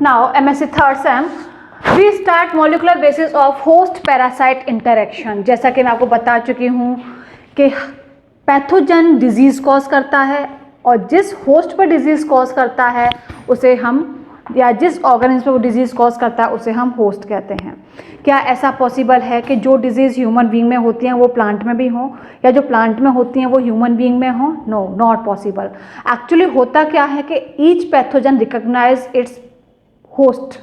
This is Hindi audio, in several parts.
Now MSc third sem, we start molecular basis of host parasite interaction. जैसा कि मैं आपको बता चुकी हूँ कि पैथोजन डिजीज़ कॉज करता है और जिस होस्ट पर डिजीज़ कॉज करता है उसे हम, या जिस ऑर्गेनिज्म पर वो डिजीज़ कॉज करता है उसे हम होस्ट कहते हैं। क्या ऐसा पॉसिबल है कि जो डिजीज़ ह्यूमन बीइंग में होती हैं वो प्लांट में भी हो, या जो प्लांट में होती हैं वो ह्यूमन बीइंग में हो? No, not possible. एक्चुअली होता क्या है कि each pathogen recognise its host.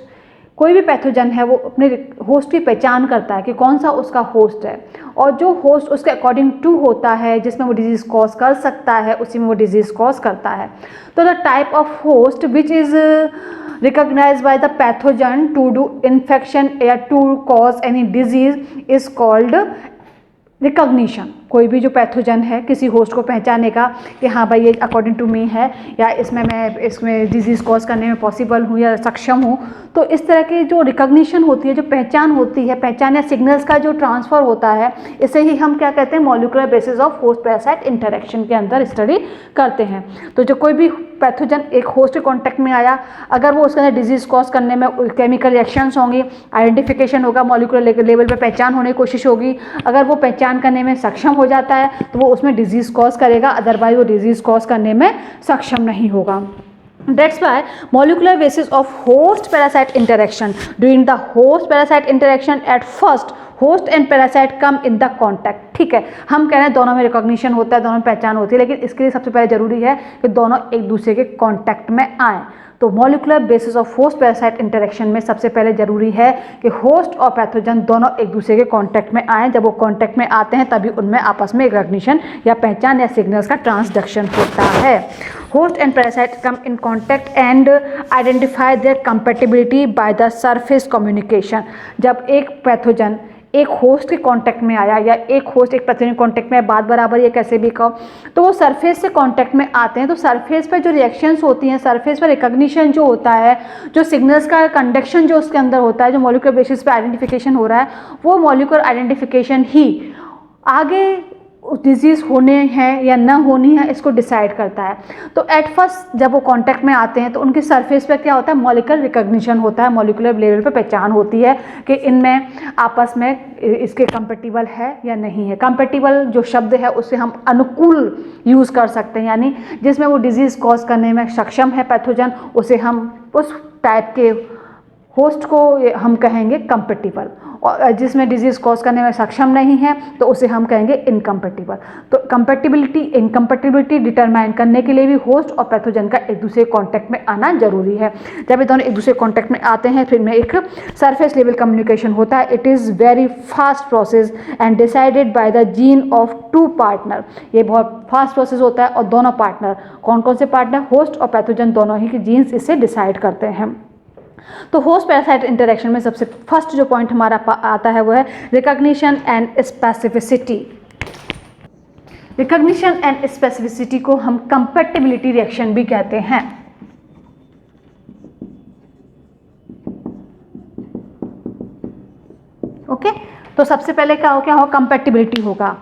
कोई भी पैथोजन है वो अपने होस्ट की पहचान करता है कि कौन सा उसका होस्ट है, और जो होस्ट उसके अकॉर्डिंग टू होता है जिसमें वो डिजीज़ कॉज कर सकता है उसी में वो डिजीज़ कॉज करता है। तो the type of host which is recognized by the pathogen to do infection or to cause any disease is called recognition. कोई भी जो पैथोजन है किसी होस्ट को पहचाने का कि हाँ भाई ये अकॉर्डिंग टू मी है, या मैं इसमें डिजीज़ कॉज करने में पॉसिबल हूँ या सक्षम हूँ, तो इस तरह की जो रिकॉग्निशन होती है, जो पहचान होती है, पहचान या सिग्नल्स का जो ट्रांसफ़र होता है, इसे ही हम क्या कहते हैं, molecular basis of host parasite interaction के अंदर स्टडी करते हैं। तो जो कोई भी पैथोजन एक होस्ट के कॉन्टैक्ट में आया, अगर वो उसके अंदर डिजीज़ कॉज करने में केमिकल रिएक्शंस होंगी, आइडेंटिफिकेशन होगा, मॉलिक्यूलर लेवल पे पहचान होने की कोशिश होगी। अगर वो पहचान करने में सक्षम हो जाता है तो वो उसमें डिजीज़ कॉज करेगा, अदरवाइज वो डिजीज़ कॉज करने में सक्षम नहीं होगा। That's why molecular basis of host parasite interaction. During the host parasite interaction, at first host and parasite come in the contact. ठीक है, हम कह रहे हैं दोनों में रिकॉग्निशन होता है, दोनों में पहचान होती है, लेकिन इसके लिए सबसे पहले जरूरी है कि दोनों एक दूसरे के कॉन्टैक्ट में आए। तो molecular basis of host parasite interaction में सबसे पहले जरूरी है कि होस्ट और पैथोजन दोनों एक दूसरे के कांटेक्ट में आए। जब वो कांटेक्ट में आते हैं तभी उनमें आपस में रिकॉग्निशन या पहचान या सिग्नल्स का ट्रांसडक्शन होता है। Host and parasite come in contact and identify there compatibility by the surface communication. जब एक पैथोजन एक होस्ट के कांटेक्ट में आया या एक होस्ट एक पैथोजन कांटेक्ट में, बात बराबर या कैसे भी कहो, तो वो सरफेस से कांटेक्ट में आते हैं। तो सरफेस पर जो रिएक्शंस होती हैं, सरफेस पर रिकॉग्निशन जो होता है, जो सिग्नल्स का कंडक्शन जो उसके अंदर होता है, जो मॉलिक्यूलर बेसिस पे आइडेंटिफिकेशन हो रहा है, वो मॉलिक्यूलर आइडेंटिफिकेशन ही आगे डिजीज़ होने हैं या न होनी है इसको डिसाइड करता है। तो एट फर्स्ट जब वो कांटेक्ट में आते हैं तो उनकी सरफेस पे क्या होता है, मॉलिक्यूलर रिकॉग्निशन होता है, मॉलिक्यूलर लेवल पे पहचान होती है कि इनमें आपस में इसके कंपेटिबल है या नहीं है। कंपेटिबल जो शब्द है उससे हम अनुकूल यूज़ कर सकते हैं, यानी जिसमें वो डिजीज़ कॉज करने में सक्षम है पैथोजन, उसे हम उस टाइप के होस्ट को हम कहेंगे कंपेटिबल, और जिसमें डिजीज़ कॉज करने में सक्षम नहीं है तो उसे हम कहेंगे इनकम्पेटिबल। तो कंपेटिबिलिटी इनकम्पेटिबिलिटी डिटरमाइन करने के लिए भी होस्ट और पैथोजन का एक दूसरे कॉन्टैक्ट में आना जरूरी है। जब ये दोनों एक दूसरे कॉन्टैक्ट में आते हैं फिर में एक सरफेस लेवल कम्युनिकेशन होता है। It is very fast process and decided by the gene of two partner. ये बहुत फास्ट प्रोसेस होता है और दोनों पार्टनर, कौन कौन से पार्टनर, होस्ट और पैथोजन दोनों ही के जीन्स इसे डिसाइड करते हैं। तो होस्ट पैरासाइट इंटरेक्शन में सबसे फर्स्ट जो पॉइंट हमारा आता है वो है recognition and specificity. Recognition and specificity को हम कंपैटिबिलिटी रिएक्शन भी कहते हैं। ओके, तो सबसे पहले क्या हो कंपैटिबिलिटी होगा।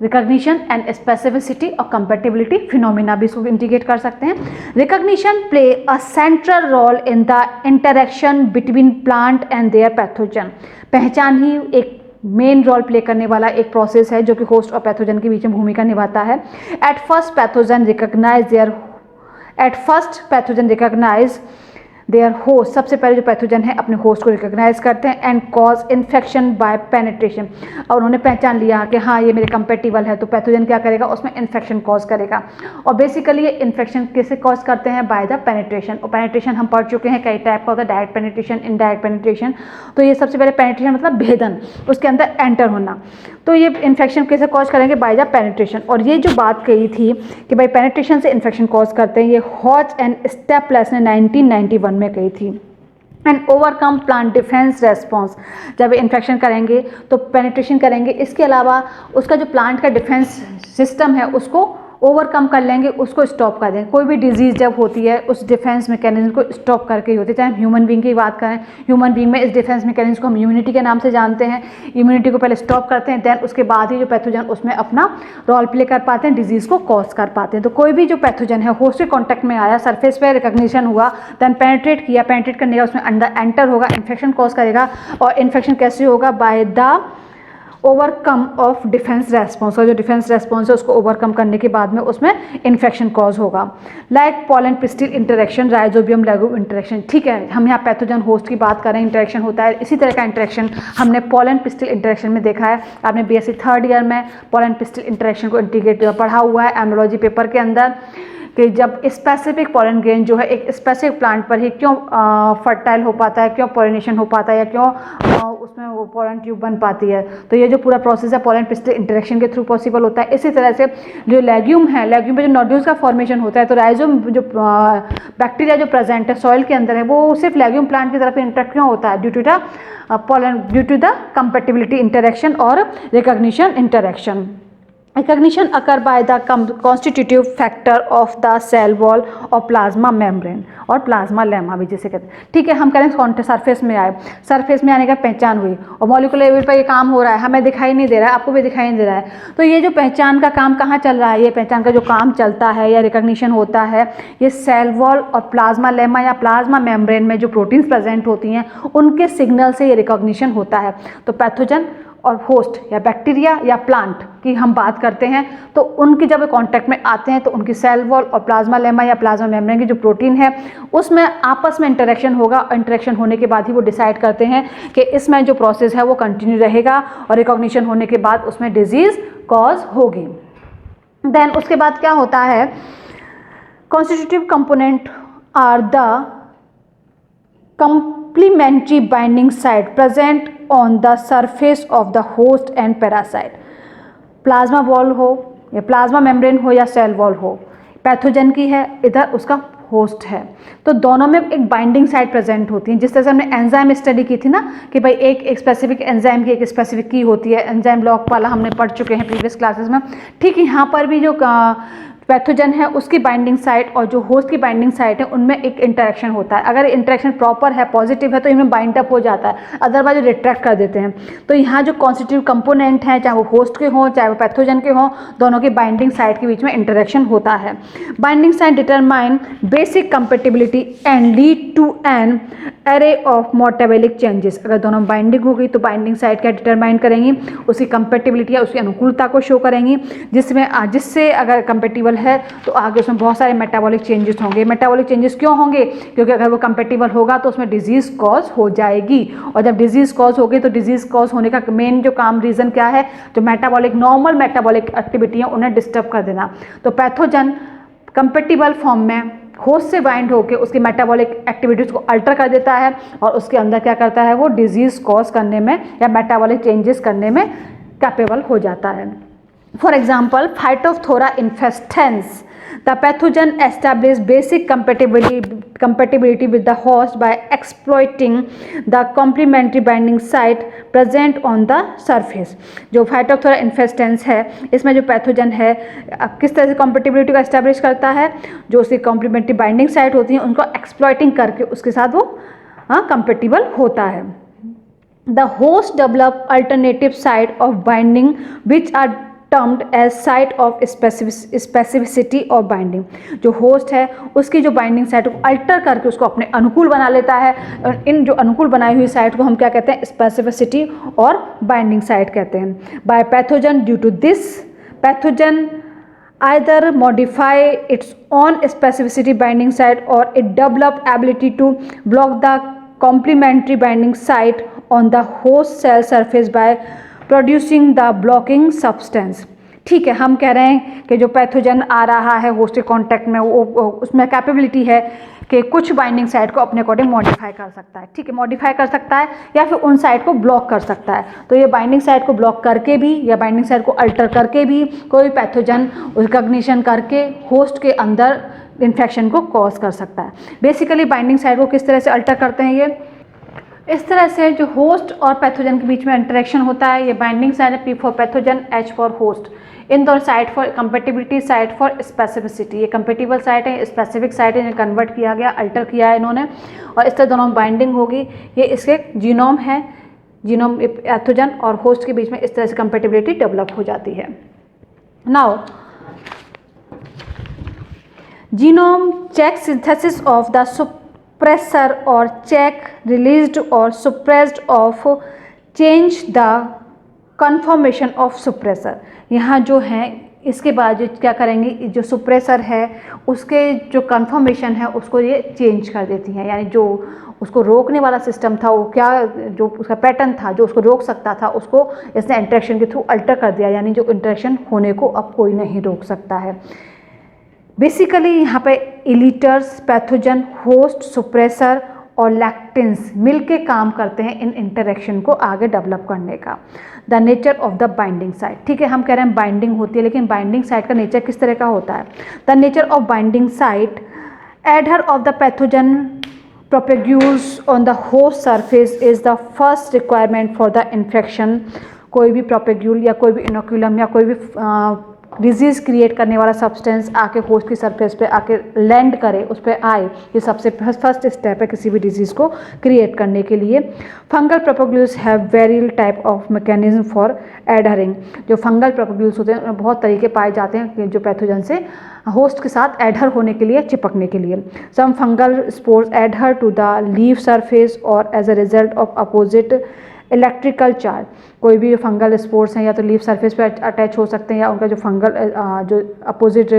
रिकॉग्निशन एंड स्पेसिफिसिटी और कंपैटिबिलिटी फिनोमिना भी इसको इंडिकेट कर सकते हैं। Recognition play a central role in the interaction between plant and their pathogen. पहचान ही एक मेन रोल प्ले करने वाला एक प्रोसेस है जो कि होस्ट और पैथोजन के बीच में भूमिका निभाता है। At first pathogen recognise their host. सबसे पहले जो पैथोजन है अपने होस्ट को रिकॉग्नाइज करते हैं and cause infection by penetration. और उन्होंने पहचान लिया कि हाँ ये मेरे कंपेटिबल है, तो पैथोजन क्या करेगा, उसमें इन्फेक्शन कॉज करेगा। और बेसिकली ये इन्फेक्शन कैसे कॉज करते हैं, बाय द पेनिट्रेशन। और पेनिट्रेशन हम पढ़ चुके हैं कई टाइप का होता है, डायरेक्ट पेनिट्रेशन, इनडायरेक्ट पेनिट्रेशन। तो ये सबसे पहले पेनिट्रेशन मतलब भेदन, उसके अंदर एंटर होना। तो ये इन्फेक्शन कैसे कॉज करेंगे, बाय द पेनिट्रेशन। और ये जो बात कही थी कि भाई पेनिट्रेशन से इन्फेक्शन कॉज करते हैं, ये हॉच एंड स्टेपलेस ने 1991 में कही थी। And overcome plant defence response. जब इन्फेक्शन करेंगे तो पेनिट्रेशन करेंगे, इसके अलावा उसका जो प्लांट का डिफेंस सिस्टम है उसको ओवरकम कर लेंगे, उसको स्टॉप कर देंगे। कोई भी डिजीज़ जब होती है उस डिफेंस मैकेनिज्म को स्टॉप करके ही होती है। चाहे हम ह्यूमन बीइंग की बात करें, ह्यूमन बीइंग में इस डिफेंस मैकेनिज्म को हम इम्यूनिटी के नाम से जानते हैं। इम्यूनिटी को पहले स्टॉप करते हैं, देन उसके बाद ही जो पैथोजन उसमें अपना रोल प्ले कर पाते हैं, डिजीज़ को कॉज कर पाते हैं। तो कोई भी जो पैथोजन है होस्ट के कॉन्टैक्ट में आया, सरफेस पे रिकॉग्निशन हुआ, देन पेनिट्रेट किया, पेनिट्रेट करने का उसमें अंदर एंटर होगा, इन्फेक्शन कॉज करेगा। और इन्फेक्शन कैसे होगा? By the overcome of defence response. और जो डिफेंस रेस्पॉन्स है उसको ओवरकम करने के बाद में उसमें इन्फेक्शन कॉज होगा। Like pollen pistil interaction, rhizobium legume interaction. ठीक है, हम यहाँ पैथोजन होस्ट की बात करें, इंटरेक्शन होता है। इसी तरह का इंटरेक्शन हमने पॉलन पिस्टिल इंटरेक्शन में देखा है। आपने बीएससी थर्ड ईयर में पॉलन पिस्टिल इंटरेक्शन को इंटीग्रेट पढ़ा हुआ है एमोलॉजी पेपर के अंदर, कि जब स्पेसिफिक पॉलन ग्रेन जो है एक स्पेसिफिक प्लांट पर ही क्यों फर्टाइल हो पाता है, क्यों पॉलिनेशन हो पाता है, या क्यों उसमें वो पॉलन ट्यूब बन पाती है। तो ये जो पूरा प्रोसेस है पॉलन पिस्टिल इंटरेक्शन के थ्रू पॉसिबल होता है। इसी तरह से जो लेग्यूम है, लेग्यूम में जो नोड्यूल्स का फॉर्मेशन होता है, तो राइजोम जो बैक्टीरिया जो प्रेजेंट है सॉइल के अंदर है, वो सिर्फ लेग्यूम प्लांट की तरफ इंटरेक्ट क्यों होता है? Due to the compatibility interaction और recognition interaction. Recognition occur by the constitutive factor of the cell wall और प्लाज्मा मेम्ब्रेन और प्लाज्मा लेमा भी जिसे कहते हैं। ठीक है, हम करें सरफेस में आए, सरफेस में आने का पहचान हुई और मॉलिक्यूलर लेवल पर ये काम हो रहा है, हमें दिखाई नहीं दे रहा है, आपको भी दिखाई नहीं दे रहा है। तो ये जो पहचान का काम कहाँ चल रहा है? ये पहचान का जो काम चलता है या रिकॉग्निशन होता है, ये सेल वॉल और प्लाज्मा लेमा या प्लाज्मा मेम्ब्रेन में जो प्रोटीन्स प्रेजेंट होती हैं उनके सिग्नल से ये रिकॉग्निशन होता है। तो पैथोजन और होस्ट या बैक्टीरिया या प्लांट की हम बात करते हैं, तो उनकी जब कांटेक्ट में आते हैं तो उनकी सेल वॉल और प्लाज्मा लेमा या प्लाज्मा मेम्ब्रेन की जो प्रोटीन है उसमें आपस में इंटरेक्शन होगा। इंटरेक्शन होने के बाद ही वो डिसाइड करते हैं कि इसमें जो प्रोसेस है वो कंटिन्यू रहेगा और रिकॉग्निशन होने के बाद उसमें डिजीज कॉज होगी। देन उसके बाद क्या होता है? Constitutive component are the complementary binding site present on the surface of the host and parasite। Plasma wall हो या प्लाज्मा मेम्ब्रेन हो या सेल वॉल हो, पैथोजन की है, इधर उसका होस्ट है, तो दोनों में एक बाइंडिंग साइट प्रेजेंट होती है। जिस तरह से हमने एंजाइम स्टडी की थी ना कि भाई एक स्पेसिफिक एंजाइम की एक स्पेसिफिक की होती है, एंजाइम ब्लॉक वाला हमने पढ़ चुके हैं प्रीवियस क्लासेस में। ठीक है, यहाँ पर भी जो पैथोजन है उसकी बाइंडिंग साइट और जो होस्ट की बाइंडिंग साइट है उनमें एक इंटरेक्शन होता है। अगर इंटरेक्शन प्रॉपर है, पॉजिटिव है, तो इनमें बाइंड अप हो जाता है, अदरवाइज रिट्रैक्ट कर देते हैं। तो यहाँ जो कॉन्स्टिट्यूटिव कंपोनेंट हैं, चाहे वो होस्ट के हों चाहे वो पैथोजन के हों, दोनों की बाइंडिंग साइट के बीच में इंटरेक्शन होता है। Binding site determine basic compatibility and lead to an array of metabolic changes. अगर दोनों बाइंडिंग हो गई तो बाइंडिंग साइट क्या डिटरमाइन करेंगी? उसकी कंपेटिबिलिटी या उसकी अनुकूलता को शो करेंगी, जिससे अगर कंपेटिबल है तो आगे उसमें बहुत सारे मेटाबॉलिक चेंजेस होंगे। मेटाबॉलिक चेंजेस क्यों होंगे? क्योंकि अगर वो कंपेटिबल होगा तो उसमें डिजीज कॉज हो जाएगी, और जब डिजीज कॉज होगी तो डिजीज कॉज होने का मेन जो काम रीजन क्या है? जो मेटाबॉलिक नॉर्मल मेटाबॉलिक एक्टिविटी है उन्हें डिस्टर्ब कर देना। तो पैथोजन कंपेटिबल फॉर्म में होस्ट से बाइंड होकर उसकी मेटाबॉलिक एक्टिविटीज़ को अल्टर कर देता है और उसके अंदर क्या करता है? वो डिजीज कॉज करने में या मेटाबॉलिक चेंजेस करने में कैपेबल हो जाता है। For example, Phytophthora infestans, the pathogen establishes basic compatibility with the host by exploiting the complementary binding site present on the surface। जो Phytophthora infestans है इसमें जो पैथोजन है किस तरह से compatibility को establish करता है? जो उसकी complementary binding site होती है उनको exploiting करके उसके साथ वो compatible होता है। The host develop alternative site of binding which are termed as site of specificity और बाइंडिंग। जो होस्ट है उसकी जो बाइंडिंग साइट को अल्टर करके उसको अपने अनुकूल बना लेता है, और इन जो अनुकूल बनाई हुई साइट को हम क्या कहते हैं? स्पेसिफिसिटी और बाइंडिंग साइट कहते हैं। By pathogen, due to this pathogen either modify its own specificity binding site or it develop ability to block the complementary binding site on the host cell surface by producing the blocking substance. ठीक है, हम कह रहे हैं कि जो पैथोजन आ रहा है होस्ट के कॉन्टैक्ट में वो उसमें कैपेबिलिटी है कि कुछ बाइंडिंग साइट को अपने अकॉर्डिंग मॉडिफाई कर सकता है। ठीक है, मॉडिफाई कर सकता है या फिर उन साइट को ब्लॉक कर सकता है। तो ये बाइंडिंग साइट को ब्लॉक करके भी या बाइंडिंग साइट को अल्टर करके भी कोई पैथोजन रिकॉग्निशन करके होस्ट के अंदर इन्फेक्शन को कॉज कर सकता है। बेसिकली बाइंडिंग साइट को किस तरह से अल्टर करते हैं? ये इस तरह से जो होस्ट और पैथोजन के बीच में इंटरेक्शन होता है, ये बाइंडिंग साइट है, P for pathogen, H for host. इन दोनों site for compatibility, site for specificity, ये कंपेटिबल साइट है, स्पेसिफिक साइट है, कन्वर्ट किया गया, अल्टर किया है इन्होंने, और इस तरह दोनों बाइंडिंग होगी। ये इसके जीनोम है, जीनोम पैथोजन और होस्ट के बीच में इस तरह से कंपेटिबिलिटी डेवलप हो जाती है। Now genome check synthesis of the suppressor or check released or suppressed of change the conformation of suppressor। यहाँ जो है इसके बाद जो क्या करेंगी, जो सुप्रेसर है उसके जो कन्फर्मेशन है उसको ये चेंज कर देती हैं, यानी जो उसको रोकने वाला सिस्टम था वो क्या, जो उसका पैटर्न था जो उसको रोक सकता था उसको इसने इंटरेक्शन के थ्रू अल्टर कर दिया, यानी जो इंटरेक्शन होने को अब कोई नहीं रोक सकता है। बेसिकली यहाँ पे इलिटर्स, पैथोजन, होस्ट, सुप्रेसर और लैक्टिन्स मिलके काम करते हैं इन इंटरेक्शन को आगे डेवलप करने का। The nature of the binding site, ठीक है, हम कह रहे हैं बाइंडिंग होती है, लेकिन बाइंडिंग साइट का नेचर किस तरह का होता है। The nature of binding site, adhere of the pathogen propagules on the host surface is the first requirement for the infection. कोई भी प्रोपेग्यूल या कोई भी इनोक्यूलम या कोई भी डिजीज़ क्रिएट करने वाला सब्सटेंस आके होस्ट की सरफेस पे आके लैंड करे, उस पर आए, ये सबसे फर्स्ट स्टेप है किसी भी डिजीज़ को क्रिएट करने के लिए। Fungal propagules have varied type of mechanism for adhering. जो फंगल प्रोपेग्यूल्स होते हैं उनमें बहुत तरीके पाए जाते हैं जो पैथोजन से होस्ट के साथ एडहर होने के लिए, चिपकने के लिए। Some fungal spores adhere to the leaf surface और as a result of opposite electrical charge. कोई भी फंगल स्पोर्स हैं या तो लीफ सरफेस पे अटैच हो सकते हैं या उनका जो फंगल जो अपोजिट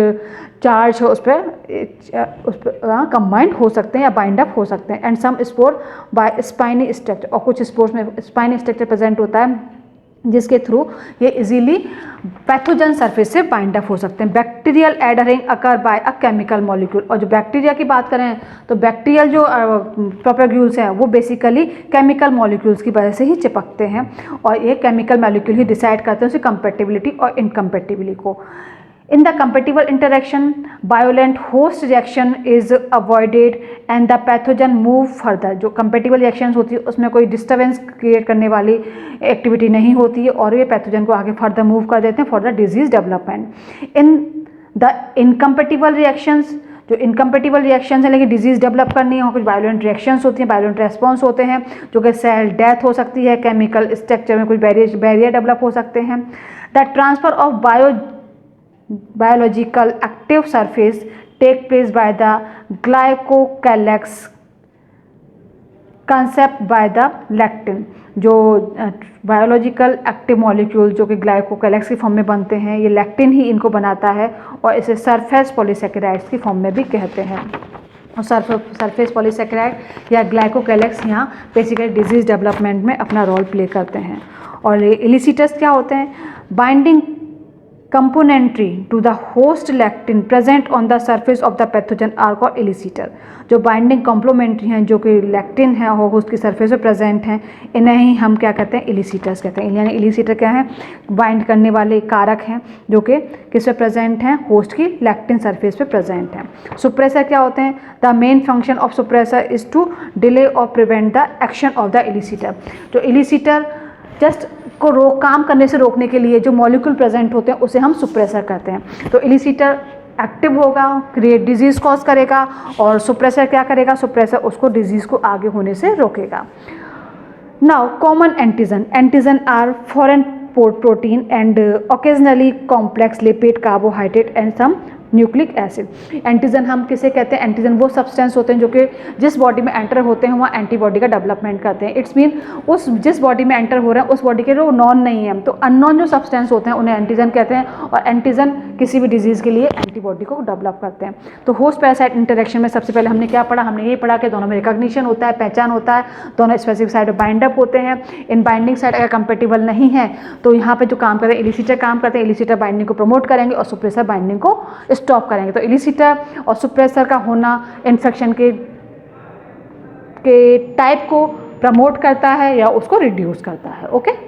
चार्ज है उस पर कंबाइंड हो सकते हैं या बाइंड अप हो सकते हैं। And some spore by spiny structure, और कुछ स्पोर्स में स्पाइनी स्ट्रक्चर प्रेजेंट होता है जिसके थ्रू ये इजीली पैथोजन सरफेस से बाइंड अप हो सकते हैं। Bacterial adhering occur by a chemical molecule, और जो बैक्टीरिया की बात करें तो बैक्टीरियल जो प्रोपेग्यूल्स हैं वो बेसिकली केमिकल मॉलिक्यूल्स की वजह से ही चिपकते हैं, और ये केमिकल मॉलिक्यूल ही डिसाइड करते हैं उसकी कंपेटिबिलिटी और इनकम्पेटिबिलिटी को। In the compatible interaction, violent host reaction is avoided and the pathogen move further। जो compatible reactions होती है उसमें कोई disturbance create करने वाली activity नहीं होती है और ये पैथोजन को आगे further move कर देते हैं for the disease development। In the incompatible reactions, जो इनकम्पेटिबल रिएक्शंस हैं लेकिन डिजीज़ डेवलप करनी है, कुछ वायलेंट रिएक्शंस होती हैं, वायलेंट रेस्पॉन्स होते हैं जो कि सेल डेथ हो सकती है, केमिकल स्ट्रक्चर में कुछ बैरियर डेवलप हो सकते हैं। The transfer of biological active surface take place by the glycocalyx concept by the lectin। जो बायोलॉजिकल एक्टिव मॉलिक्यूल जो कि ग्लाइकोकैलेक्स की फॉर्म में बनते हैं, ये लैक्टिन ही इनको बनाता है और इसे सरफेस पॉलीसेकेराइड्स की फॉर्म में भी कहते हैं। और सरफेस पॉलीसेकेराइड या ग्लाइकोकैलेक्स यहाँ बेसिकली डिजीज़ डेवलपमेंट में अपना रोल प्ले करते हैं। और इलिसिटर्स क्या होते हैं, binding complementary to the host lectin present on the surface of the pathogen are called elicitor। जो बाइंडिंग कॉम्प्लीमेंट्री हैं जो कि लैक्टिन है और होस्ट की सरफेस पे प्रेजेंट हैं, इन्हें ही हम क्या कहते हैं, इलिसिटर्स कहते हैं। यानी इलिसिटर क्या है, बाइंड करने वाले कारक हैं जो कि किस पे प्रेजेंट हैं, होस्ट की लैक्टिन सरफेस पे प्रेजेंट हैं। सुप्रेसर क्या होते हैं, the main function of suppressor is to delay और prevent the action of the elicitor. जो इलिसिटर जस्ट को काम करने से रोकने के लिए जो मॉलिक्यूल प्रेजेंट होते हैं उसे हम सुप्रेसर कहते हैं। तो इलिसिटर एक्टिव होगा, क्रिएट डिजीज़ कॉज करेगा, और सुप्रेसर क्या करेगा, सुप्रेसर उसको डिजीज़ को आगे होने से रोकेगा। Now common antigen, antigen are foreign protein and occasionally complex lipid, carbohydrate and some nucleic acid. Antigen हम किसे कहते हैं, एंटीजन वो सब्सटेंस होते हैं जो कि जिस बॉडी में एंटर होते हैं वहाँ एंटीबॉडी का डेवलपमेंट करते हैं। इट्स मीन उस जिस बॉडी में एंटर हो रहे हैं उस बॉडी के जो नॉन नहीं है, तो अननोन जो सब्सटेंस होते हैं उन्हें एंटीजन कहते हैं, और एंटीजन किसी भी डिजीज़ के लिए एंटीबॉडी को डेवलप करते हैं। तो होस्ट पैरासाइट इंटरेक्शन में सबसे पहले हमने क्या पढ़ा, हमने ये पढ़ा कि दोनों में रिकॉग्निशन होता है, पहचान होता है, दोनों स्पेसिफिक साइड बाइंड अप होते हैं। इन बाइंडिंग साइड अगर कंपेटिबल नहीं है तो यहाँ पे जो काम करते हैं इलिसिटर काम करते हैं, इलिसिटर बाइंडिंग को प्रमोट करेंगे और सुप्रेसर बाइंडिंग को स्टॉप करेंगे। तो इलिसिटर और सुप्रेसर का होना इन्फेक्शन के टाइप को प्रमोट करता है या उसको रिड्यूस करता है। ओके।